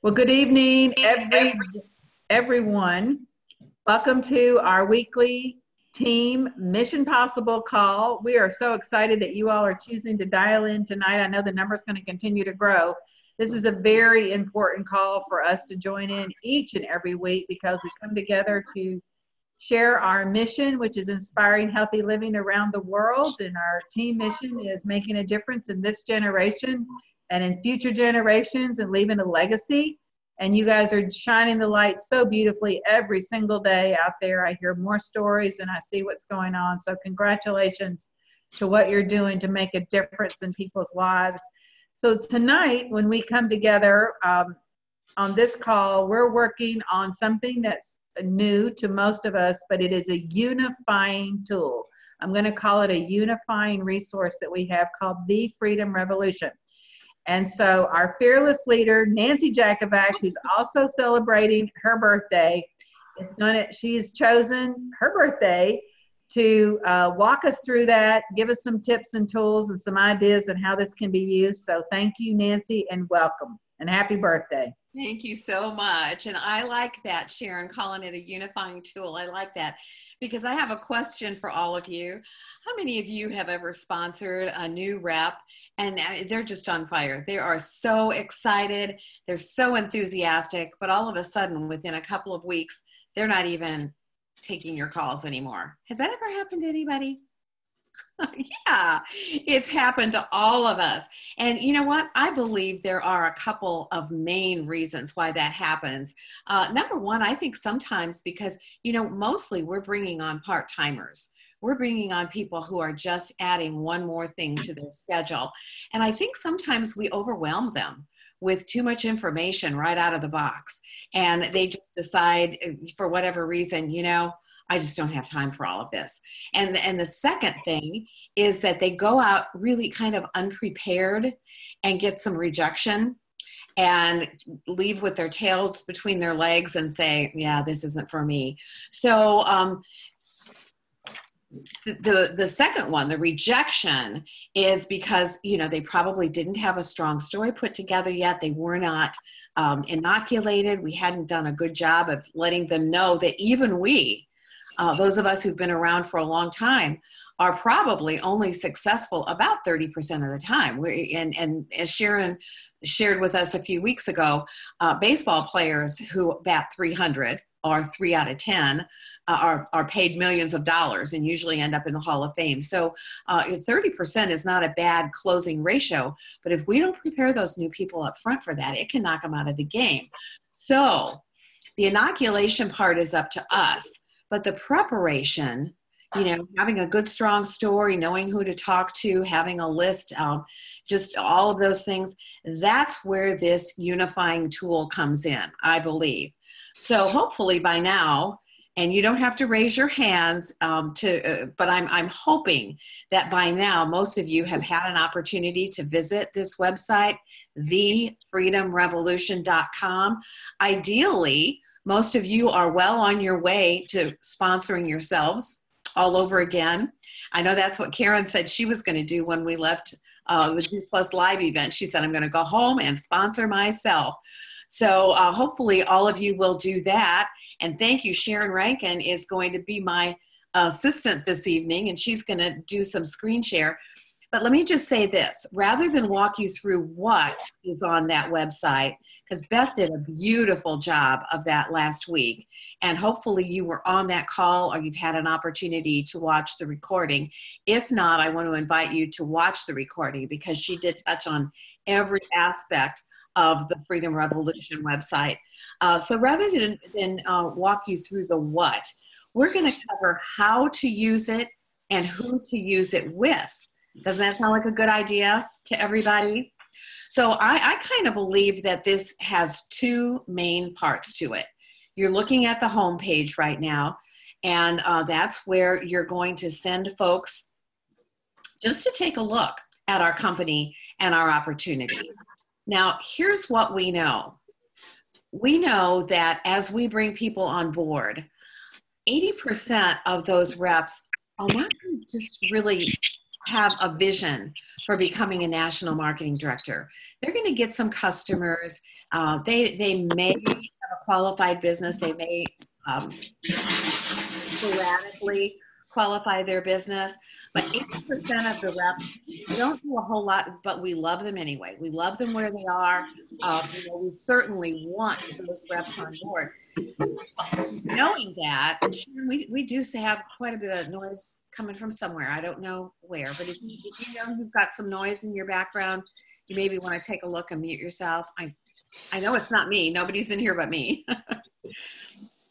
Well, good evening, everyone. Welcome to our weekly team Mission Possible call. We are so excited that you all are choosing to dial in tonight. I know the number is going to continue to grow. This is a very important call for us to join in each and every week because we come together to share our mission, which is inspiring healthy living around the world. And our team mission is making a difference in this generation and in future generations and leaving a legacy. And you guys are shining the light so beautifully every single day out there. I hear more stories and I see what's going on. So congratulations to what you're doing to make a difference in people's lives. So tonight, when we come together on this call, we're working on something that's new to most of us, but it is a unifying tool. I'm going to call it a unifying resource that we have called the Freedom Revolution. And so our fearless leader, Nancy Jakovac, who's also celebrating her birthday, she's chosen her birthday to walk us through that, give us some tips and tools and some ideas on how this can be used. So thank you, Nancy, and welcome, and happy birthday. Thank you so much. And I like that, Sharon, calling it a unifying tool. I like that because I have a question for all of you. How many of you have ever sponsored a new rep and they're just on fire? They are so excited. They're so enthusiastic, but all of a sudden within a couple of weeks, they're not even taking your calls anymore. Has that ever happened to anybody? Yeah, it's happened to all of us. And you know what? I believe there are a couple of main reasons why that happens. Number one, I think sometimes because, mostly we're bringing on part-timers. We're bringing on people who are just adding one more thing to their schedule. And I think sometimes we overwhelm them with too much information right out of the box. And they just decide for whatever reason, I just don't have time for all of this. And the second thing is that they go out really kind of unprepared and get some rejection and leave with their tails between their legs and say, yeah, this isn't for me. So the second one, the rejection, is because, they probably didn't have a strong story put together yet. They were not inoculated. We hadn't done a good job of letting them know that even those of us who've been around for a long time are probably only successful about 30% of the time. And as Sharon shared with us a few weeks ago, baseball players who bat 300 or 3 out of 10 are paid millions of dollars and usually end up in the Hall of Fame. So 30% is not a bad closing ratio, but if we don't prepare those new people up front for that, it can knock them out of the game. So the inoculation part is up to us. But the preparation, having a good, strong story, knowing who to talk to, having a list, just all of those things, that's where this unifying tool comes in, I believe. So hopefully by now, and you don't have to raise your hands, but I'm hoping that by now, most of you have had an opportunity to visit this website, thefreedomrevolution.com. Ideally, most of you are well on your way to sponsoring yourselves all over again. I know that's what Karen said she was going to do when we left the Juice Plus Live event. She said, I'm going to go home and sponsor myself. So hopefully all of you will do that. And thank you. Sharon Rankin is going to be my assistant this evening, and she's going to do some screen share. But let me just say this, rather than walk you through what is on that website, because Beth did a beautiful job of that last week, and hopefully you were on that call or you've had an opportunity to watch the recording. If not, I want to invite you to watch the recording because she did touch on every aspect of the Freedom Revolution website. So rather than walk you through the what, we're going to cover how to use it and who to use it with. Doesn't that sound like a good idea to everybody? So I kind of believe that this has two main parts to it. You're looking at the home page right now, and that's where you're going to send folks just to take a look at our company and our opportunity. Now, here's what we know. We know that as we bring people on board, 80% of those reps are not just really have a vision for becoming a national marketing director. They're going to get some customers. They may have a qualified business. They may sporadically qualify their business, but 80% of the reps don't do a whole lot, but we love them anyway. We love them where they are. We certainly want those reps on board. Knowing that, and Sharon, we do have quite a bit of noise coming from somewhere. I don't know where, but if you know you've got some noise in your background, you maybe want to take a look and mute yourself. I know it's not me. Nobody's in here but me.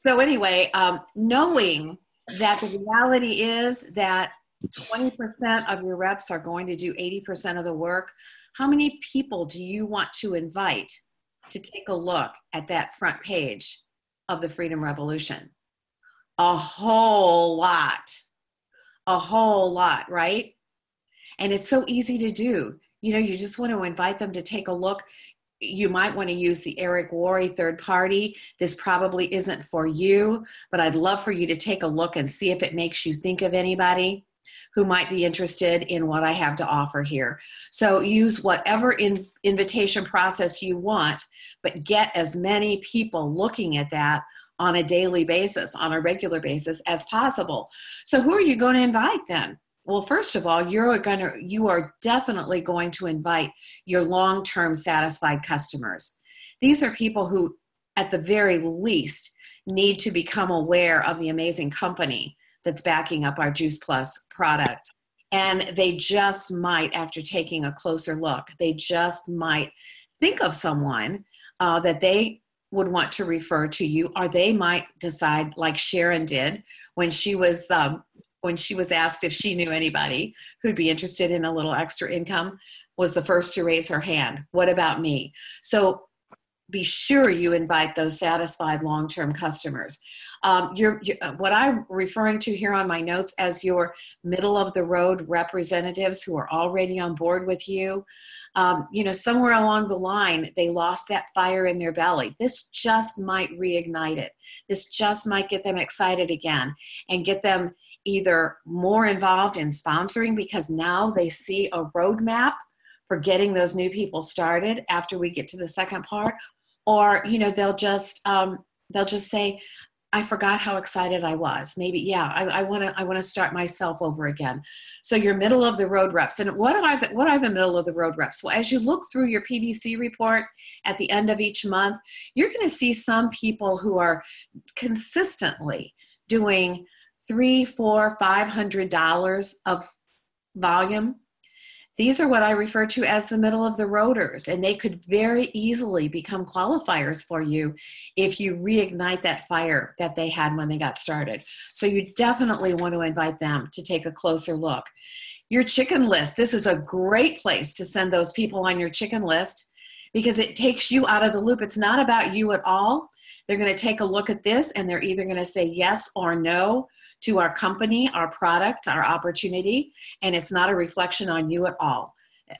So anyway, knowing that the reality is that 20% of your reps are going to do 80% of the work, how many people do you want to invite to take a look at that front page of the Freedom Revolution? A whole lot, right? And it's so easy to do. You just want to invite them to take a look. You might want to use the Eric Worre third party. This probably isn't for you, but I'd love for you to take a look and see if it makes you think of anybody who might be interested in what I have to offer here. So use whatever invitation process you want, but get as many people looking at that on a daily basis, on a regular basis as possible. So who are you going to invite then? Well, first of all, you are definitely going to invite your long-term satisfied customers. These are people who, at the very least, need to become aware of the amazing company that's backing up our Juice Plus products. And they just might, after taking a closer look, they just might think of someone that they would want to refer to you, or they might decide, like Sharon did when she was asked if she knew anybody who'd be interested in a little extra income, was the first to raise her hand. What about me? So be sure you invite those satisfied long-term customers. What I'm referring to here on my notes as your middle-of-the-road representatives who are already on board with you, somewhere along the line, they lost that fire in their belly. This just might reignite it. This just might get them excited again and get them either more involved in sponsoring, because now they see a roadmap for getting those new people started after we get to the second part, or they'll just say, I forgot how excited I was. Maybe, I want to start myself over again. So your middle of the road reps. And what are the middle of the road reps? Well, as you look through your PDC report at the end of each month, you're going to see some people who are consistently doing $300, $400, $500 of volume. These are what I refer to as the middle of the roaders, and they could very easily become qualifiers for you if you reignite that fire that they had when they got started. So you definitely want to invite them to take a closer look. Your chicken list. This is a great place to send those people on your chicken list because it takes you out of the loop. It's not about you at all. They're going to take a look at this and they're either going to say yes or no to our company, our products, our opportunity, and it's not a reflection on you at all.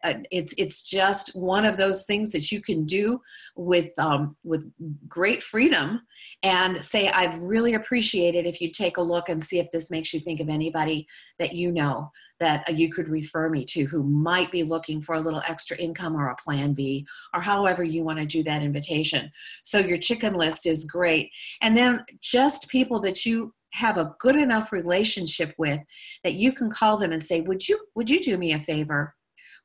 It's just one of those things that you can do with great freedom and say, I'd really appreciate it if you take a look and see if this makes you think of anybody that you know that you could refer me to who might be looking for a little extra income or a plan B, or however you want to do that invitation. So your chicken list is great. And then just people that you have a good enough relationship with that you can call them and say, would you do me a favor?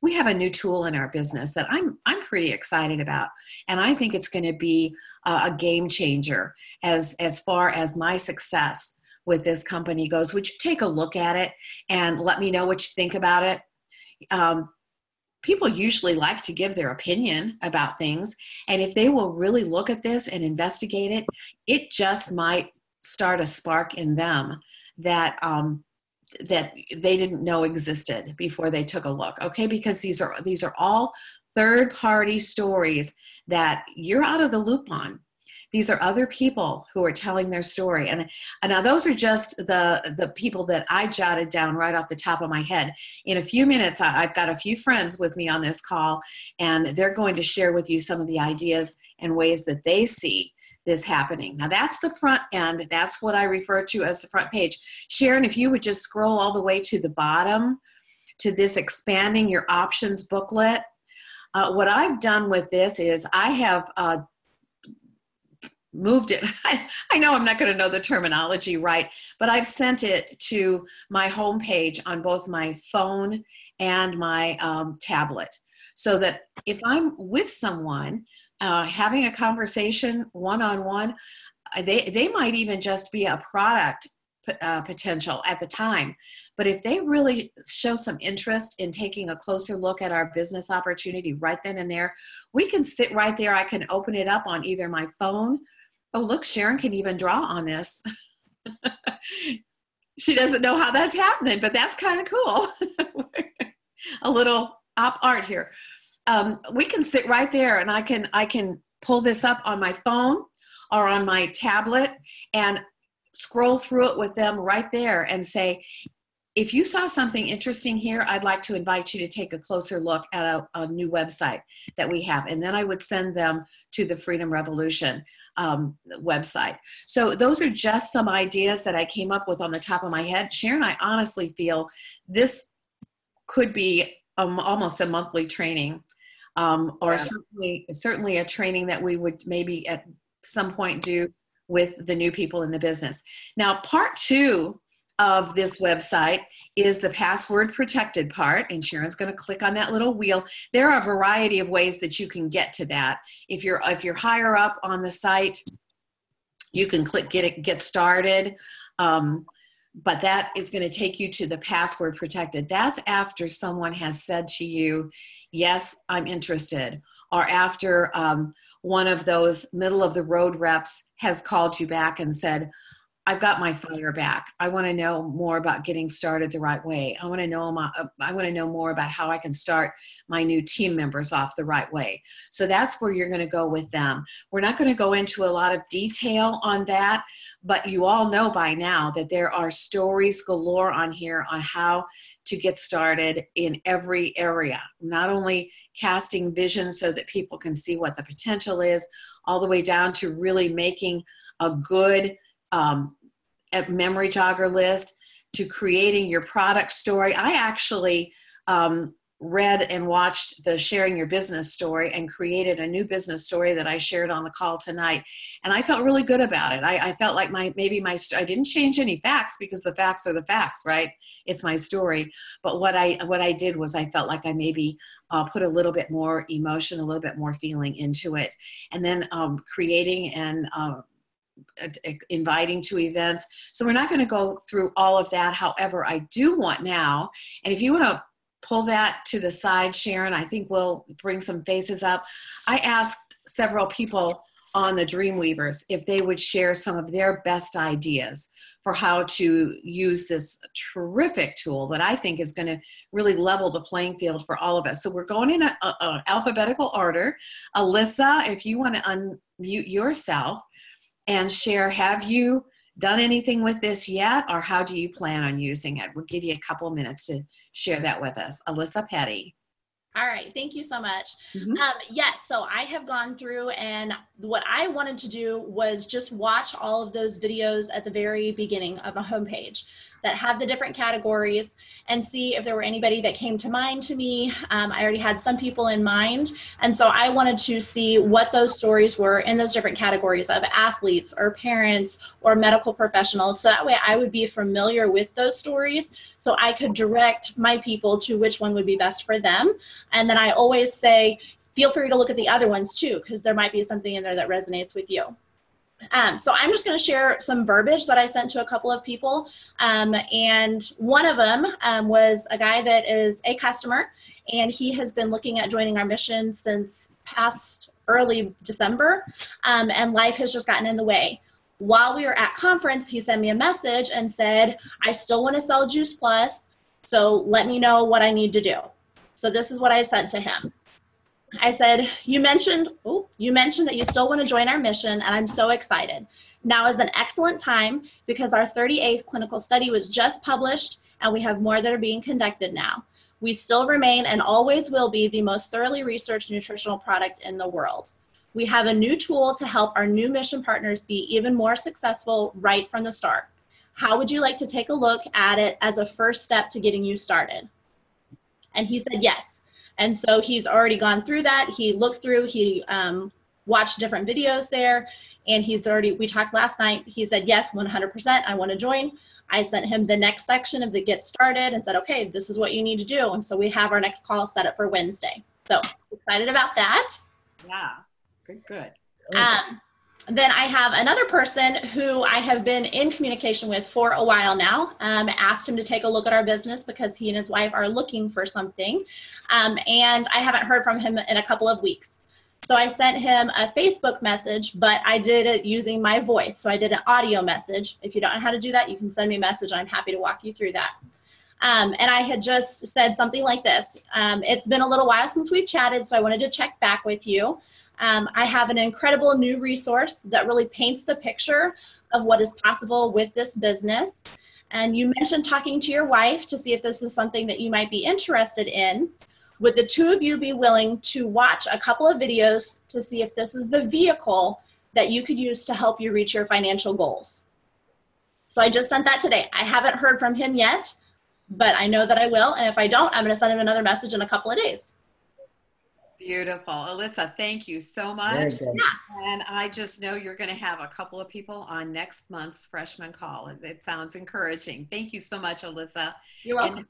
We have a new tool in our business that I'm pretty excited about, and I think it's going to be a game changer as far as my success with this company goes. Would you take a look at it and let me know what you think about it? People usually like to give their opinion about things, and if they will really look at this and investigate it, it just might start a spark in them that that they didn't know existed before they took a look. Okay, because these are all third-party stories that you're out of the loop on. These are other people who are telling their story, and now those are just the people that I jotted down right off the top of my head. In a few minutes, I've got a few friends with me on this call, and they're going to share with you some of the ideas and ways that they see this happening. Now that's the front end. That's what I refer to as the front page. Sharon, if you would just scroll all the way to the bottom to this expanding your options booklet. What I've done with this is I have moved it. I know I'm not going to know the terminology right, but I've sent it to my homepage on both my phone and my tablet, so that if I'm with someone having a conversation one-on-one, they might even just be a product potential at the time. But if they really show some interest in taking a closer look at our business opportunity right then and there, we can sit right there. I can open it up on either my phone. Oh, look, Sharon can even draw on this. She doesn't know how that's happening, but that's kind of cool. A little op art here. We can sit right there, and I can pull this up on my phone or on my tablet and scroll through it with them right there and say, if you saw something interesting here, I'd like to invite you to take a closer look at a new website that we have. And then I would send them to the Freedom Revolution website. So those are just some ideas that I came up with on the top of my head. Sharon, I honestly feel this could be almost a monthly training, or certainly a training that we would maybe at some point do with the new people in the business. Now, part 2 of this website is the password protected part, and Sharon's going to click on that little wheel. There are a variety of ways that you can get to that. If you're higher up on the site, you can click get started, but that is going to take you to the password protected. That's after someone has said to you, yes, I'm interested, or after one of those middle of the road reps has called you back and said, I've got my fire back. I want to know more about getting started the right way. I want to know more about how I can start my new team members off the right way. So that's where you're going to go with them. We're not going to go into a lot of detail on that, but you all know by now that there are stories galore on here on how to get started in every area, not only casting vision so that people can see what the potential is, all the way down to really making a good memory jogger list, to creating your product story. I actually read and watched the Sharing Your Business story and created a new business story that I shared on the call tonight. And I felt really good about it. I felt like I didn't change any facts, because the facts are the facts, right? It's my story. But what I did was I felt like I maybe put a little bit more emotion, a little bit more feeling into it. And then creating and inviting to events. So we're not going to go through all of that. However, I do want now, and if you want to pull that to the side, Sharon, I think we'll bring some faces up. I asked several people on the Dreamweavers if they would share some of their best ideas for how to use this terrific tool that I think is going to really level the playing field for all of us. So we're going in a alphabetical order. Alyssa, if you want to unmute yourself and share, have you done anything with this yet, or how do you plan on using it? We'll give you a couple minutes to share that with us. Alyssa Petty. All right, thank you so much. Mm-hmm. Yes, so I have gone through, and what I wanted to do was just watch all of those videos at the very beginning of the homepage that have the different categories, and see if there were anybody that came to mind to me. I already had some people in mind, and so I wanted to see what those stories were in those different categories of athletes or parents or medical professionals, so that way I would be familiar with those stories, so I could direct my people to which one would be best for them. And then I always say, feel free to look at the other ones too, because there might be something in there that resonates with you. So I'm just going to share some verbiage that I sent to a couple of people. And one of them was a guy that is a customer, and he has been looking at joining our mission since past early December, and life has just gotten in the way. While we were at conference, he sent me a message and said, I still want to sell Juice Plus, so let me know what I need to do. So this is what I sent to him. I said, you mentioned that you still want to join our mission, and I'm so excited. Now is an excellent time because our 38th clinical study was just published, and we have more that are being conducted now. We still remain and always will be the most thoroughly researched nutritional product in the world. We have a new tool to help our new mission partners be even more successful right from the start. How would you like to take a look at it as a first step to getting you started? And he said yes. And so he's already gone through that. He looked through, he watched different videos there, and we talked last night. He said, yes, 100%, I want to join. I sent him the next section of the get started and said, okay, this is what you need to do. And so we have our next call set up for Wednesday. So excited about that. Yeah, good. Then I have another person who I have been in communication with for a while now. Asked him to take a look at our business because he and his wife are looking for something. And I haven't heard from him in a couple of weeks. So I sent him a Facebook message, but I did it using my voice. So I did an audio message. If you don't know how to do that, you can send me a message. I'm happy to walk you through that. And I had just said something like this. It's been a little while since we've chatted, so I wanted to check back with you. I have an incredible new resource that really paints the picture of what is possible with this business. And you mentioned talking to your wife to see if this is something that you might be interested in. Would the two of you be willing to watch a couple of videos to see if this is the vehicle that you could use to help you reach your financial goals? So I just sent that today. I haven't heard from him yet, but I know that I will. And if I don't, I'm going to send him another message in a couple of days. Beautiful. Alyssa, thank you so much. And I just know you're going to have a couple of people on next month's freshman call. It sounds encouraging. Thank you so much, Alyssa. You're welcome. And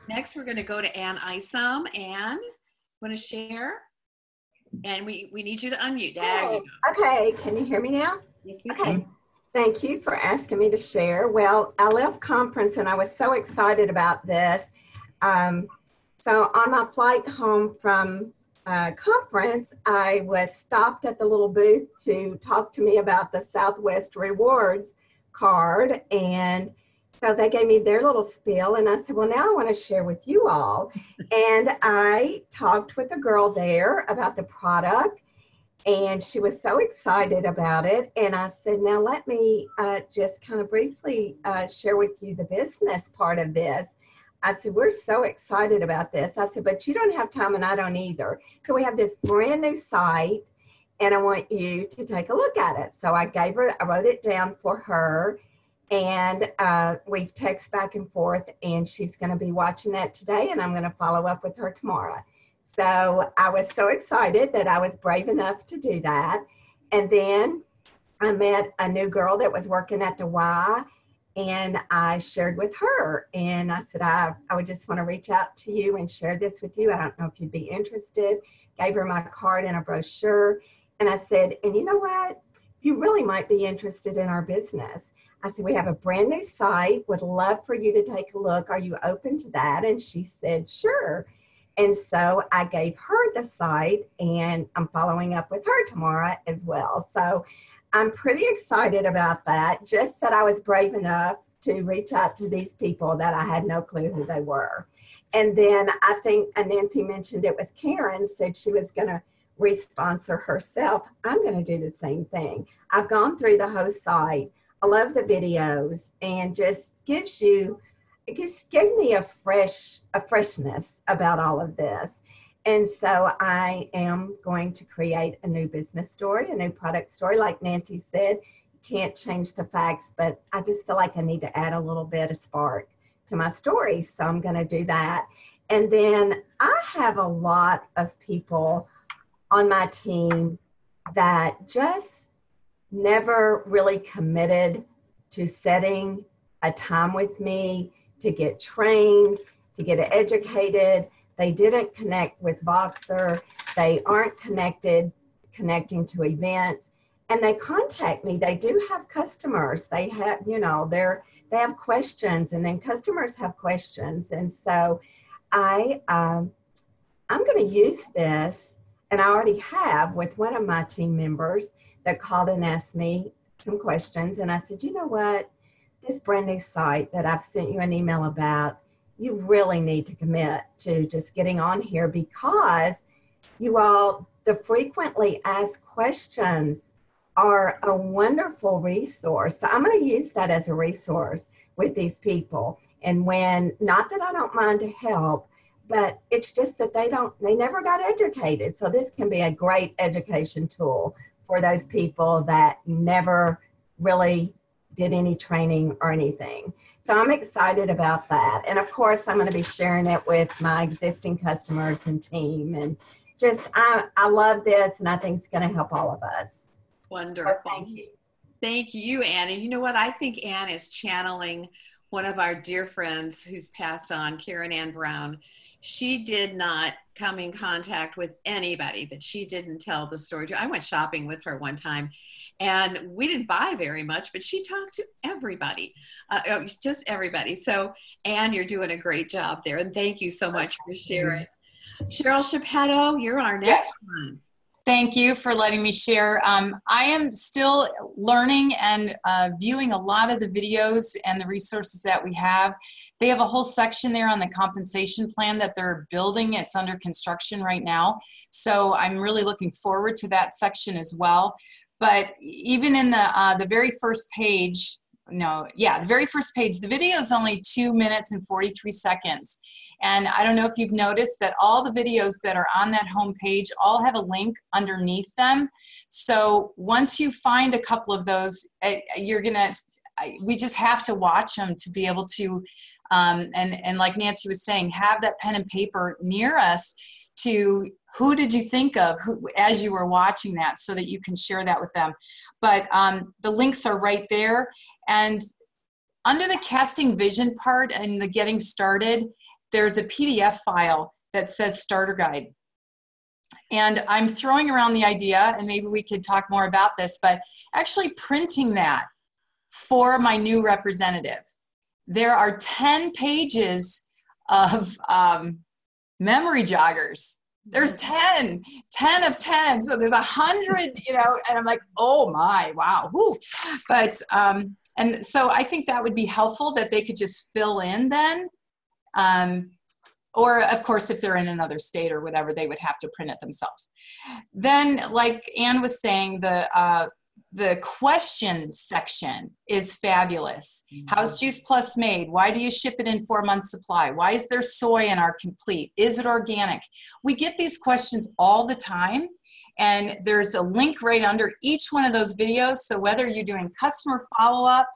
next, we're going to go to Ann Isom. Ann, want to share? And we need you to unmute. There you go. Okay, can you hear me now? Yes, we can. Thank you for asking me to share. Well, I left conference and I was so excited about this. So on my flight home from conference, I was stopped at the little booth to talk to me about the Southwest Rewards card. And so they gave me their little spiel and I said, well, now I want to share with you all. And I talked with a girl there about the product and she was so excited about it. And I said, now let me just kind of briefly share with you the business part of this. I said, we're so excited about this. I said, but you don't have time and I don't either. So we have this brand new site and I want you to take a look at it. So I wrote it down for her and we've texted back and forth and she's going to be watching that today and I'm going to follow up with her tomorrow. So I was so excited that I was brave enough to do that. And then I met a new girl that was working at the Y. And I shared with her and I said, I would just want to reach out to you and share this with you. I don't know if you'd be interested. Gave her my card and a brochure. And I said, and you know what? You really might be interested in our business. I said, we have a brand new site. Would love for you to take a look. Are you open to that? And she said, sure. And so I gave her the site and I'm following up with her tomorrow as well. So I'm pretty excited about that, just that I was brave enough to reach out to these people that I had no clue who they were. And then I think Nancy mentioned it was Karen said she was going to re-sponsor herself. I'm going to do the same thing. I've gone through the whole site. I love the videos and just it just gave me a freshness about all of this. And so I am going to create a new business story, a new product story. Like Nancy said, you can't change the facts, but I just feel like I need to add a little bit of spark to my story. So I'm going to do that. And then I have a lot of people on my team that just never really committed to setting a time with me to get trained, to get educated. They didn't connect with Voxer. They aren't connecting to events. And they contact me. They do have customers. They have, they have questions and then customers have questions. And so I'm going to use this, and I already have with one of my team members that called and asked me some questions. And I said, you know what? This brand new site that I've sent you an email about, you really need to commit to just getting on here because you all, the frequently asked questions are a wonderful resource. So I'm going to use that as a resource with these people. And not that I don't mind to help, but it's just that they never got educated. So this can be a great education tool for those people that never really did any training or anything. So I'm excited about that. And of course, I'm going to be sharing it with my existing customers and team. And just, I love this, and I think it's going to help all of us. Wonderful. So thank you. Thank you, Anne. And you know what? I think Anne is channeling one of our dear friends who's passed on, Karen Ann Brown. She did not come in contact with anybody that she didn't tell the story to. I went shopping with her one time, and we didn't buy very much, but she talked to everybody, just everybody. So, Anne, you're doing a great job there, and thank you so much for sharing. Cheryl Shapetto, you're our next one. Thank you for letting me share. I am still learning and viewing a lot of the videos and the resources that we have. They have a whole section there on the compensation plan that they're building. It's under construction right now. So I'm really looking forward to that section as well. But even in the very first page, the very first page, the video is only 2 minutes and 43 seconds. And I don't know if you've noticed that all the videos that are on that home page all have a link underneath them. So once you find a couple of those, we just have to watch them to be able to, and like Nancy was saying, have that pen and paper near us to who did you think of as you were watching that, so that you can share that with them. But the links are right there. And under the casting vision part and the getting started, there's a PDF file that says starter guide. And I'm throwing around the idea, and maybe we could talk more about this, but actually printing that for my new representative. There are 10 pages of memory joggers. There's 10 of 10. So there's 100, and I'm like, oh my, wow. Whew. But, and so I think that would be helpful, that they could just fill in then. Or of course, if they're in another state or whatever, they would have to print it themselves. Then, like Anne was saying, the question section is fabulous. How's Juice Plus made? Why do you ship it in 4 months supply? Why is there soy in our complete? Is it organic? We get these questions all the time, and there's a link right under each one of those videos. So whether you're doing customer follow-up,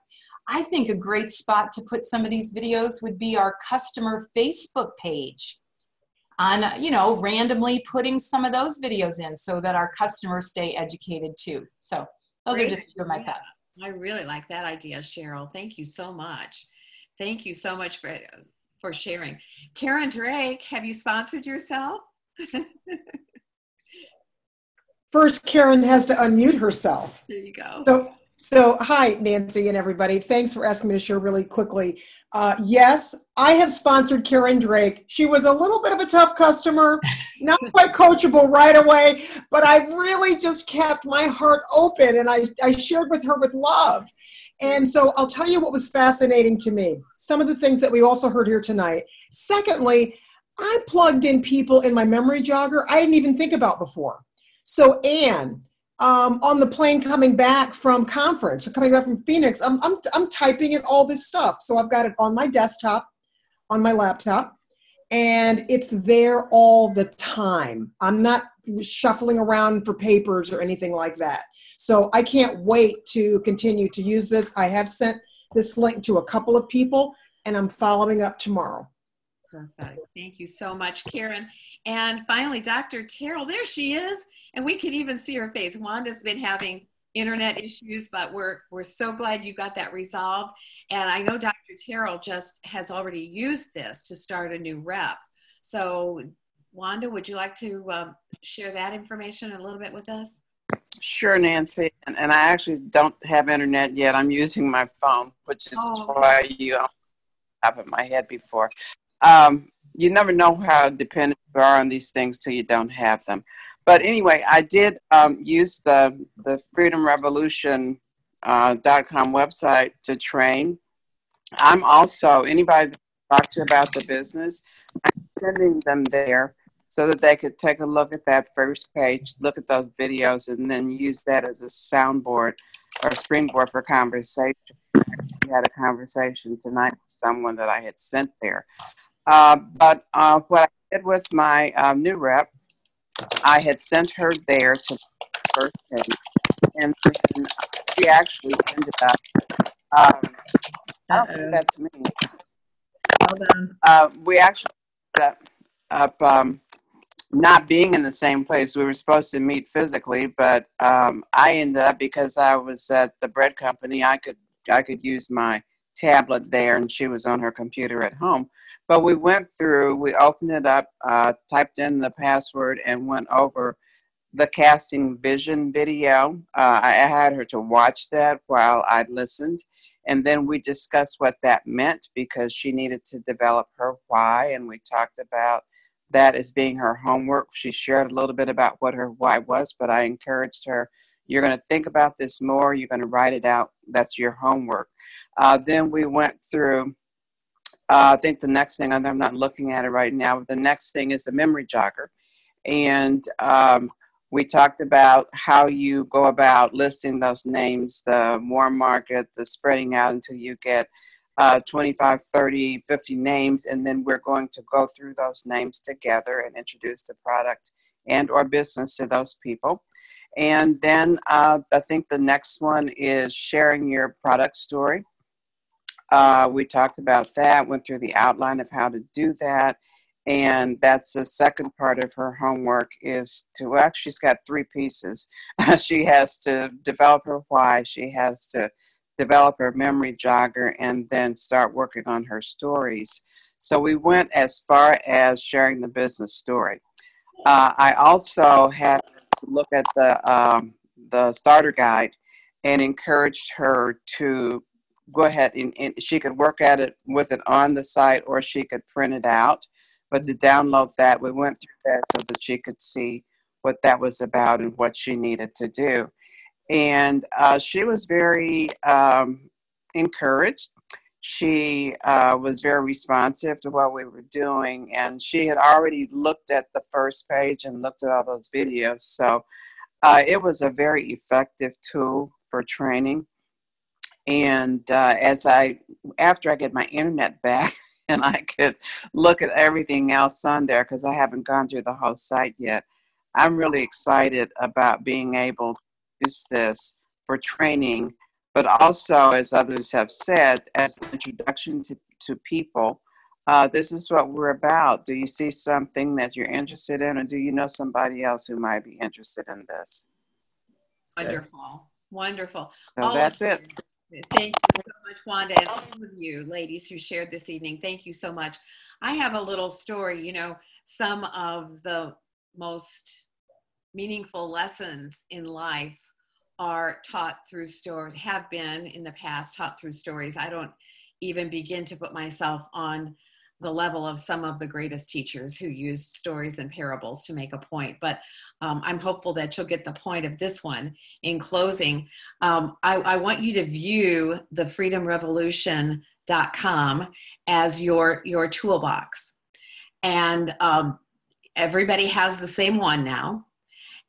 I think a great spot to put some of these videos would be our customer Facebook page, on, randomly putting some of those videos in so that our customers stay educated too. So those are just a few of my thoughts. I really like that idea, Cheryl. Thank you so much. Thank you so much for sharing. Karen Drake, have you sponsored yourself? First, Karen has to unmute herself. There you go. So hi, Nancy and everybody. Thanks for asking me to share really quickly. Yes, I have sponsored Karen Drake. She was a little bit of a tough customer, not quite coachable right away, but I really just kept my heart open, and I shared with her with love. And so I'll tell you what was fascinating to me, some of the things that we also heard here tonight. Secondly, I plugged in people in my memory jogger I didn't even think about before. So Anne, on the plane coming back from conference or coming back from Phoenix, I'm typing in all this stuff. So I've got it on my desktop, on my laptop, and it's there all the time. I'm not shuffling around for papers or anything like that. So I can't wait to continue to use this. I have sent this link to a couple of people, and I'm following up tomorrow. Perfect. Thank you so much, Karen. And finally, Dr. Terrell, there she is. And we can even see her face. Wanda's been having internet issues, but we're so glad you got that resolved. And I know Dr. Terrell just has already used this to start a new rep. So Wanda, would you like to share that information a little bit with us? Sure, Nancy. And I actually don't have internet yet. I'm using my phone, which is why you on top of my head before. You never know how dependent you are on these things till you don't have them. But anyway, I did use the freedomrevolution.com website to train. I'm also, anybody that talk to about the business, I'm sending them there so that they could take a look at that first page, look at those videos, and then use that as a soundboard or springboard for conversation. I actually had a conversation tonight with someone that I had sent there. But what I did with my new rep, I had sent her there to the first page, and then she actually ended up I don't think that's me. Hold on. We actually ended up not being in the same place. We were supposed to meet physically, but I ended up, because I was at the bread company, I could use my tablet there, and she was on her computer at home. But we opened it up, typed in the password, and went over the casting vision video. I had her to watch that while I listened, and then we discussed what that meant, because she needed to develop her why, and we talked about that as being her homework. She shared a little bit about what her why was, but I encouraged her, you're going to think about this more, you're going to write it out, that's your homework. Then we went through, I think the next thing, I'm not looking at it right now, but the next thing is the memory jogger. And we talked about how you go about listing those names, the warm market, the spreading out until you get 25, 30, 50 names, and then we're going to go through those names together and introduce the product and or business to those people. And then I think the next one is sharing your product story. We talked about that, went through the outline of how to do that. And that's the second part of her homework, is to, well, she's got 3 pieces. She has to develop her why, she has to develop her memory jogger, and then start working on her stories. So we went as far as sharing the business story. I also had to look at the starter guide and encouraged her to go ahead and she could work at it with it on the site, or she could print it out. But to download that, we went through that so that she could see what that was about and what she needed to do. And she was very encouraged. She was very responsive to what we were doing, and she had already looked at the first page and looked at all those videos. So it was a very effective tool for training. And after I get my internet back, and I could look at everything else on there, because I haven't gone through the whole site yet, I'm really excited about being able to use this for training, but also, as others have said, as an introduction to people. This is what we're about. Do you see something that you're interested in, or do you know somebody else who might be interested in this? Wonderful. Wonderful. So that's it. Thank you so much, Wanda, and all of you ladies who shared this evening. Thank you so much. I have a little story. You know, some of the most meaningful lessons in life are taught through stories, have been in the past taught through stories. I don't even begin to put myself on the level of some of the greatest teachers who used stories and parables to make a point. But I'm hopeful that you'll get the point of this one. In closing, I want you to view the freedomrevolution.com as your toolbox. And everybody has the same one now.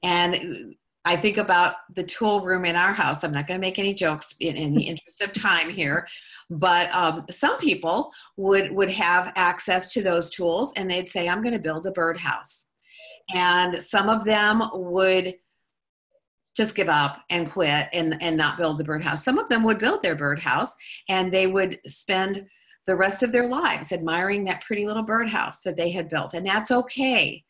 And I think about the tool room in our house. I'm not going to make any jokes in the interest of time here, but some people would have access to those tools, and they'd say, I'm going to build a birdhouse. And some of them would just give up and quit and not build the birdhouse. Some of them would build their birdhouse, and they would spend the rest of their lives admiring that pretty little birdhouse that they had built. And that's okay.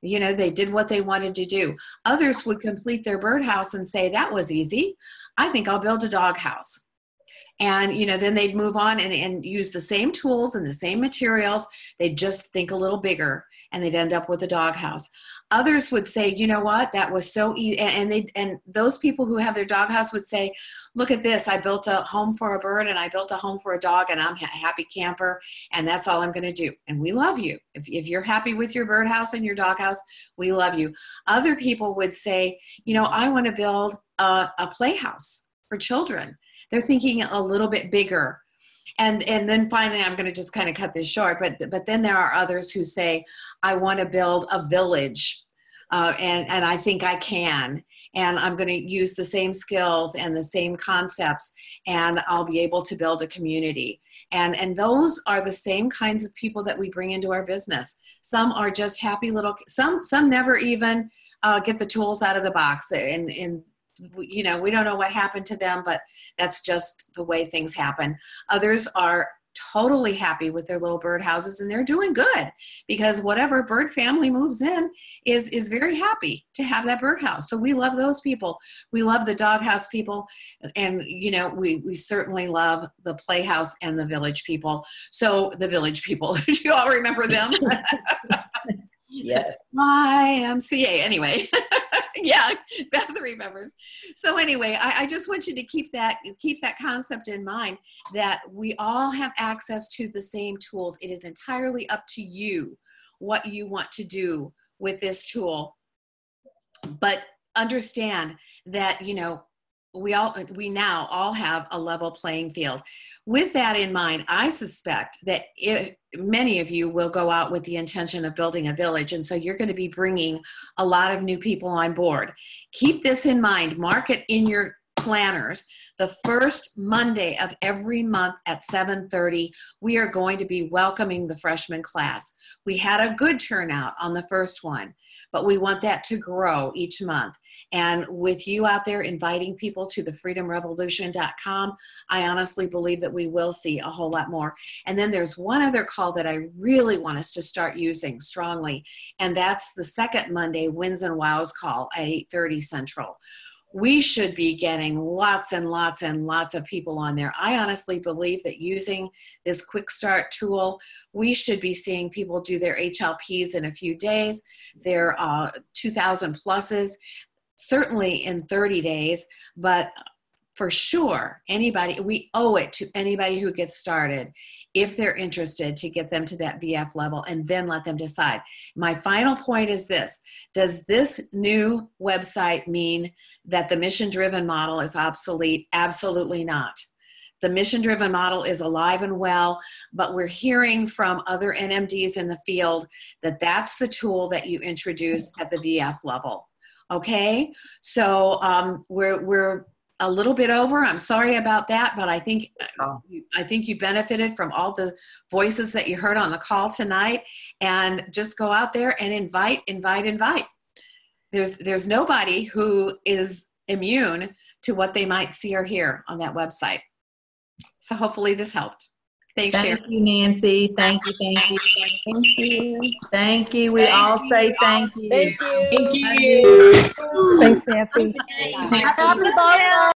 You know, they did what they wanted to do. Others would complete their birdhouse and say, that was easy. I think I'll build a doghouse. And, you know, then they'd move on and use the same tools and the same materials. They'd just think a little bigger, and they'd end up with a doghouse. Others would say, you know what, that was so easy. And those people who have their doghouse would say, look at this. I built a home for a bird, and I built a home for a dog, and I'm a happy camper, and that's all I'm going to do. And we love you. If you're happy with your birdhouse and your doghouse, we love you. Other people would say, you know, I want to build a playhouse for children. They're thinking a little bit bigger. And then finally, I'm going to just kind of cut this short, but then there are others who say, I want to build a village, and I think I can, and I'm going to use the same skills and the same concepts, and I'll be able to build a community. And those are the same kinds of people that we bring into our business. Some are just happy little, some never even get the tools out of the box, and you know, we don't know what happened to them, but that's just the way things happen. Others are totally happy with their little bird houses, and they're doing good, because whatever bird family moves in is very happy to have that birdhouse. So we love those people. We love the doghouse people, and you know, we certainly love the playhouse and the village people. So the village people, do you all remember them? Yes. YMCA, anyway. Yeah, Beth remembers. So anyway, I just want you to keep that concept in mind, that we all have access to the same tools. It is entirely up to you what you want to do with this tool. But understand that, you know, we now all have a level playing field. With that in mind, I suspect that many of you will go out with the intention of building a village, and so you're going to be bringing a lot of new people on board. Keep this in mind. Mark it in your planners. The first Monday of every month at 7:30, we are going to be welcoming the freshman class. We had a good turnout on the first one, but we want that to grow each month. And with you out there inviting people to thefreedomrevolution.com, I honestly believe that we will see a whole lot more. And then there's one other call that I really want us to start using strongly, and that's the second Monday Wins and Wows call at 8:30 Central. We should be getting lots and lots and lots of people on there. I honestly believe that using this quick start tool, we should be seeing people do their HLPs in a few days, their 2,000 pluses, certainly in 30 days, but for sure, we owe it to anybody who gets started, if they're interested, to get them to that VF level and then let them decide. My final point is this: does this new website mean that the mission-driven model is obsolete? Absolutely not. The mission-driven model is alive and well, but we're hearing from other NMDs in the field that that's the tool that you introduce at the VF level. Okay, so we're a little bit over. I'm sorry about that, but I think you benefited from all the voices that you heard on the call tonight, and just go out there and invite. There's nobody who is immune to what they might see or hear on that website. So hopefully this helped. Thanks, Sharon. Thank you, Nancy. Thank you. Thank you. Thank you. We all say thank you. Thank you. Thank you. Thanks, Nancy. Thanks. Happy birthday.